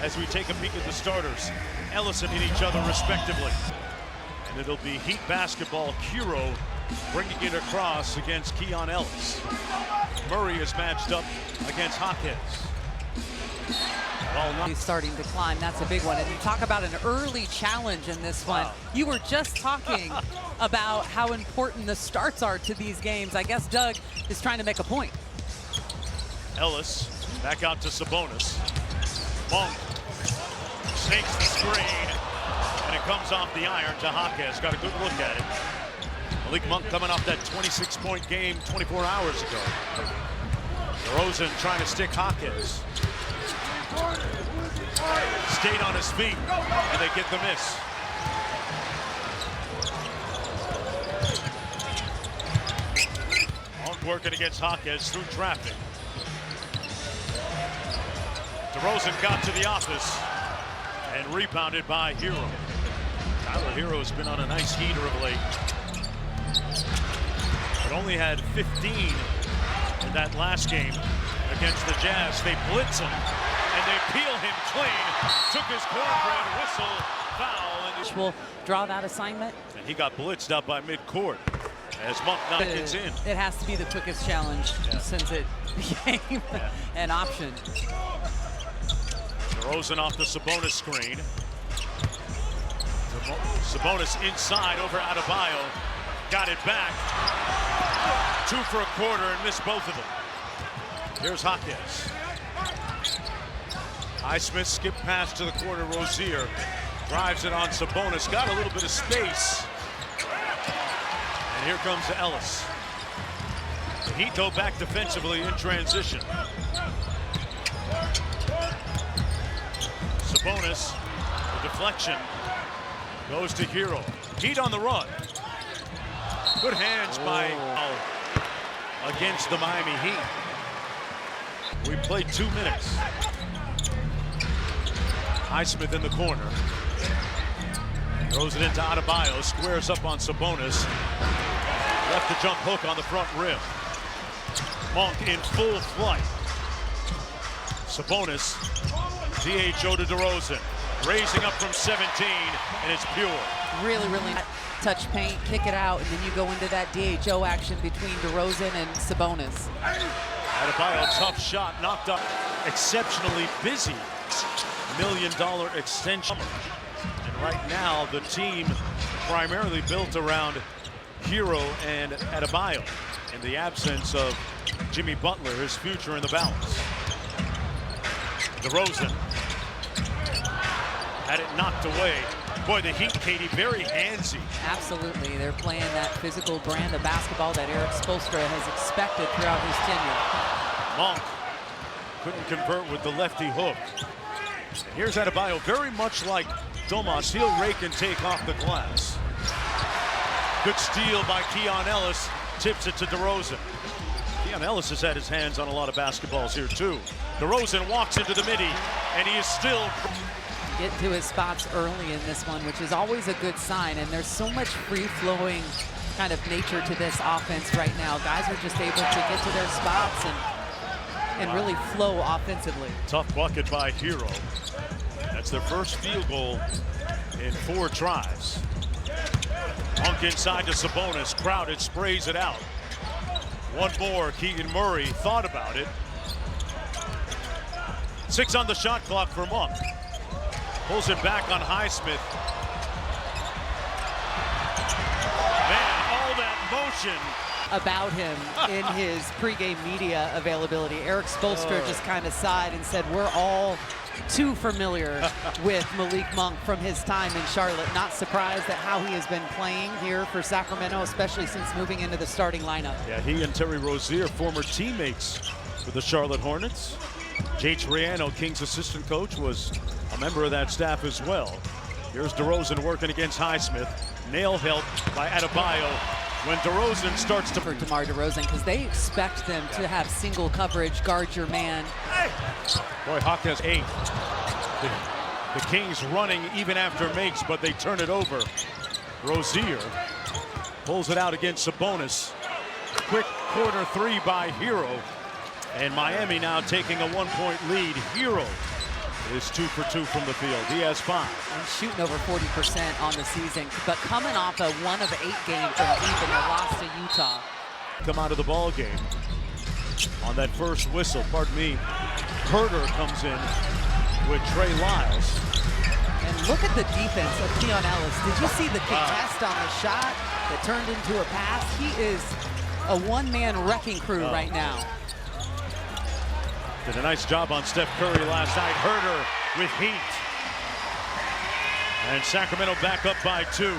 as we take a peek at the starters. Ellison and each other respectively. And it'll be Heat basketball. Hero bringing it across against Keon Ellis. Murray is matched up against Hawkins. He's starting to climb. That's a big one. And you talk about an early challenge in this one. Wow. You were just talking about how important the starts are to these games. I guess Doug is trying to make a point. Ellis back out to Sabonis. Monk snakes the screen, and it comes off the iron to Hawkins. Got a good look at it. Malik Monk coming off that 26-point game 24 hours ago. DeRozan trying to stick Hawkins. Stayed on his feet, and they get the miss. Monk working against Hawkins through traffic. DeRozan got to the office and rebounded by Hero. Tyler Hero has been on a nice heater of late, but only had 15 in that last game against the Jazz. They blitz him and they peel him clean. Took his cornbread whistle, foul. And will draw that assignment. And he got blitzed out by midcourt as Monk gets in. It has to be the quickest challenge since it became an option. DeRozan off the Sabonis screen. Sabonis inside over Adebayo. Got it back. 2 for a quarter and missed both of them. Here's Hawkins. Highsmith skip pass to the corner. Rozier drives it on Sabonis. Got a little bit of space. And here comes Ellis. The Heat go back defensively in transition. Sabonis, the deflection, goes to Hero. Heat on the run. Good hands by against the Miami Heat. We played 2 minutes. Highsmith in the corner. Throws it into Adebayo, squares up on Sabonis. Left the jump hook on the front rim. Monk in full flight. Sabonis, DHO to DeRozan. Raising up from 17, and it's pure. Really, really touch paint, kick it out, and then you go into that DHO action between DeRozan and Sabonis. Adebayo, tough shot, knocked up. Exceptionally busy. $1 million extension. And right now, the team primarily built around Hero and Adebayo. In the absence of Jimmy Butler, his future in the balance. DeRozan had it knocked away. Boy, the Heat, Katie, very handsy. Absolutely. They're playing that physical brand of basketball that Eric Spoelstra has expected throughout his tenure. Monk couldn't convert with the lefty hook. And here's Adebayo, very much like Domas. He'll rake and take off the glass. Good steal by Keon Ellis. Tips it to DeRozan. Keon Ellis has had his hands on a lot of basketballs here, too. DeRozan walks into the midi, and he is still... Get to his spots early in this one, which is always a good sign. And there's so much free-flowing kind of nature to this offense right now. Guys are just able to get to their spots and really flow offensively. Tough bucket by Hero. That's their first field goal in 4 tries. Monk inside to Sabonis. Crowded, sprays it out. One more. Keegan Murray thought about it. 6 on the shot clock for Monk. Pulls it back on Highsmith. Man, all that motion. About him in his pregame media availability. Eric Spoelstra just kind of sighed and said, we're all too familiar with Malik Monk from his time in Charlotte. Not surprised at how he has been playing here for Sacramento, especially since moving into the starting lineup. Yeah, he and Terry Rozier, former teammates with the Charlotte Hornets. Jay Triano, King's assistant coach, was a member of that staff as well. Here's DeRozan working against Highsmith. Nail help by Adebayo. When DeRozan starts to... For DeMar DeRozan, because they expect them to have single coverage, guard your man. Boy, Hawkins 8. The Kings running even after makes, but they turn it over. Rozier pulls it out against Sabonis. Quick corner 3 by Hero. And Miami now taking a 1-point lead. Hero is 2 for 2 from the field. He has 5. And shooting over 40% on the season, but coming off a 1 of 8 game from deep in the loss to Utah. Come out of the ball game on that first whistle. Pardon me. Herder comes in with Trey Lyles. And look at the defense of Keon Ellis. Did you see the contest on the shot that turned into a pass? He is a one-man wrecking crew right now. Did a nice job on Steph Curry last night. Herder with heat. And Sacramento back up by 2.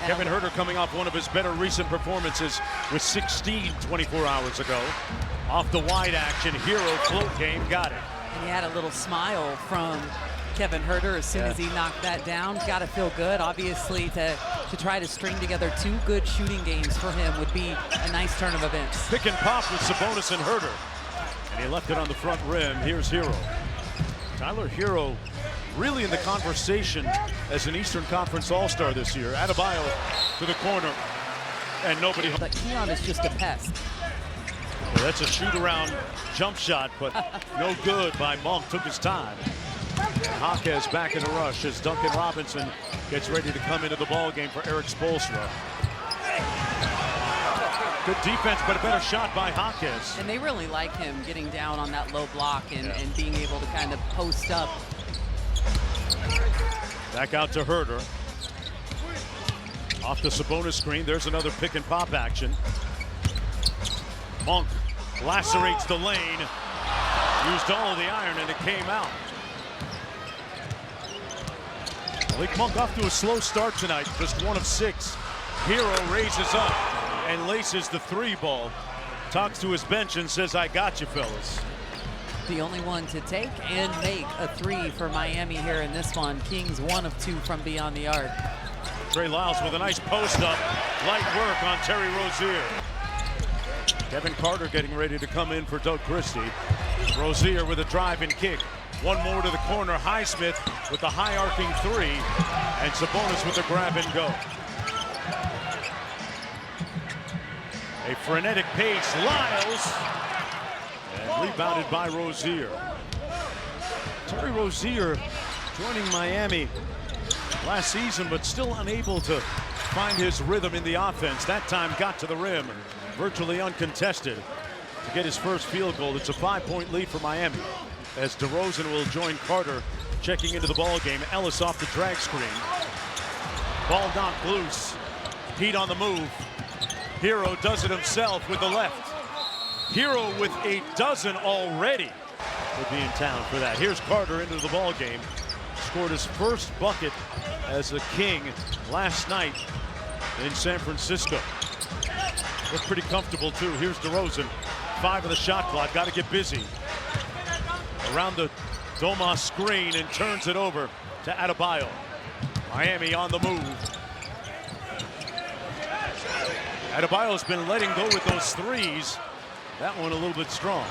Kevin Herder coming off one of his better recent performances with 16 24 hours ago. Off the wide action, hero float game, got it. And he had a little smile from Kevin Herder as soon as he knocked that down. Got to feel good, obviously, to try to string together 2 good shooting games for him would be a nice turn of events. Pick and pop with Sabonis and Herder. And he left it on the front rim. Here's Hero. Tyler Hero really in the conversation as an Eastern Conference All-Star this year. Adebayo to the corner, and nobody. But Keon is just a pest. Well, that's a shoot-around jump shot, but no good by Monk. Took his time. Jaquez back in the rush as Duncan Robinson gets ready to come into the ball game for Eric Spoelstra. Good defense, but a better shot by Jaquez. And they really like him getting down on that low block and being able to kind of post up. Back out to Herder. Off the Sabonis screen, there's another pick and pop action. Monk lacerates the lane. Used all of the iron and it came out. Malik Monk off to a slow start tonight, just 1 of 6. Hero raises up and laces the 3 ball. Talks to his bench and says, I got you, fellas. The only one to take and make a 3 for Miami here in this one. Kings 1 of 2 from beyond the arc. Trey Lyles with a nice post up. Light work on Terry Rozier. Kevin Carter getting ready to come in for Doug Christie. Rozier with a drive and kick. One more to the corner. Highsmith with the high arcing 3. And Sabonis with a grab and go. A frenetic pace. Lyles. And rebounded by Rozier. Terry Rozier joining Miami last season, but still unable to find his rhythm in the offense. That time got to the rim, virtually uncontested, to get his first field goal. It's a 5-point lead for Miami as DeRozan will join Carter checking into the ball game. Ellis off the drag screen. Ball knocked loose. Heat on the move. Hero does it himself with the left. Hero with a dozen already would be in town for that. Here's Carter into the ball game. Scored his first bucket as a King last night in San Francisco. Looked pretty comfortable too. Here's DeRozan. 5 of the shot clock. Got to get busy. Around the Domas screen and turns it over to Adebayo. Miami on the move. Adebayo's been letting go with those 3s. That one a little bit strong.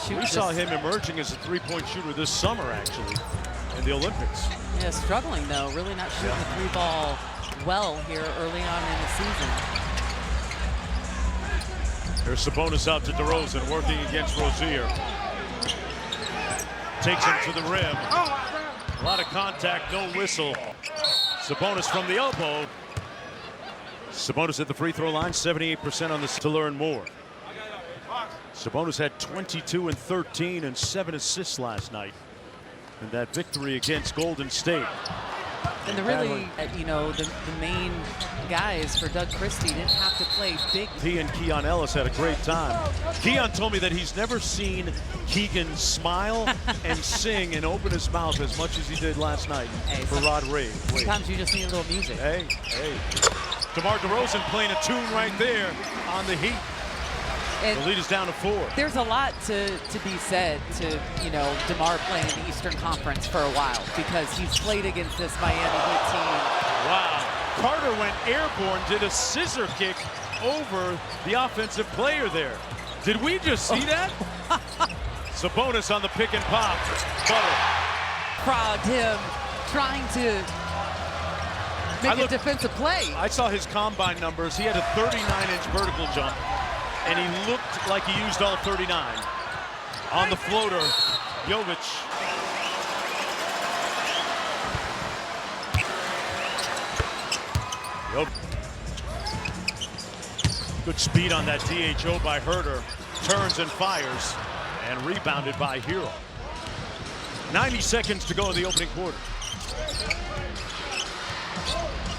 We saw him emerging as a 3-point shooter this summer, actually, in the Olympics. Yeah, struggling though. Really not shooting the 3 ball well here early on in the season. There's Sabonis out to DeRozan, working against Rozier. Takes him to the rim. A lot of contact, no whistle. Sabonis from the elbow. Sabonis at the free throw line, 78% on this to learn more. Sabonis had 22 and 13 and 7 assists last night in that victory against Golden State. And the really, the main guys for Doug Christie didn't have to play big. He and Keon Ellis had a great time. Keon told me that he's never seen Keegan smile and sing and open his mouth as much as he did last night for Rod Reed. Sometimes you just need a little music. Hey. DeMar DeRozan playing a tune right there on the Heat. And the lead is down to 4. There's a lot to be said to, DeMar playing in the Eastern Conference for a while because he's played against this Miami Heat team. Wow. Carter went airborne, did a scissor kick over the offensive player there. Did we just see that? Sabonis on the pick and pop. Butter. Crowd him trying to make a defensive play. I saw his combine numbers. He had a 39-inch vertical jump, and he looked like he used all 39. On the floater, Jovic Good speed on that DHO by Herder. Turns and fires, and rebounded by Hero. 90 seconds to go in the opening quarter.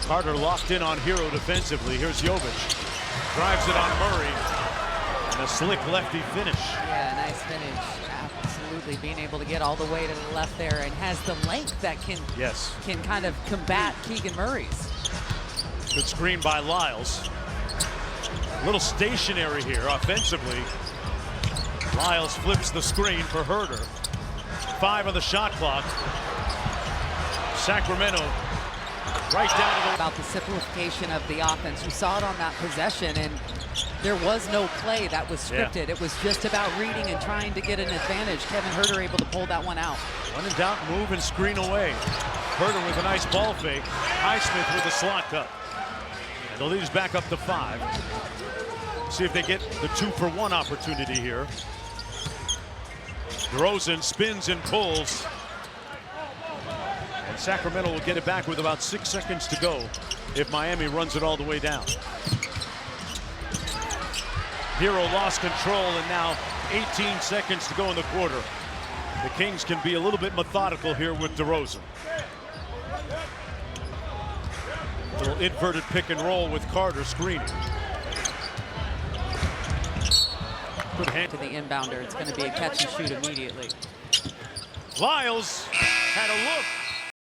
Carter locked in on Hero defensively. Here's Jovic. Drives it on Murray. And a slick lefty finish. Yeah, nice finish. Absolutely being able to get all the way to the left there, and has the length that can kind of combat Keegan Murray's. Good screen by Lyles. A little stationary here offensively. Lyles flips the screen for Herder. 5 on the shot clock. Sacramento right down to the... About the simplification of the offense. You saw it on that possession, and there was no play that was scripted. It was just about reading and trying to get an advantage. Kevin Herder able to pull that one out. When in doubt, move and screen away. Herder with a nice ball fake. Highsmith with a slot cut. And the lead is back up to 5. See if they get the 2-for-1 opportunity here. DeRozan spins and pulls. And Sacramento will get it back with about 6 seconds to go if Miami runs it all the way down. Hero lost control, and now 18 seconds to go in the quarter. The Kings can be a little bit methodical here with DeRozan. Little inverted pick and roll with Carter screening. Good hand To the inbounder, it's going to be a catch and shoot immediately. Lyles had a look.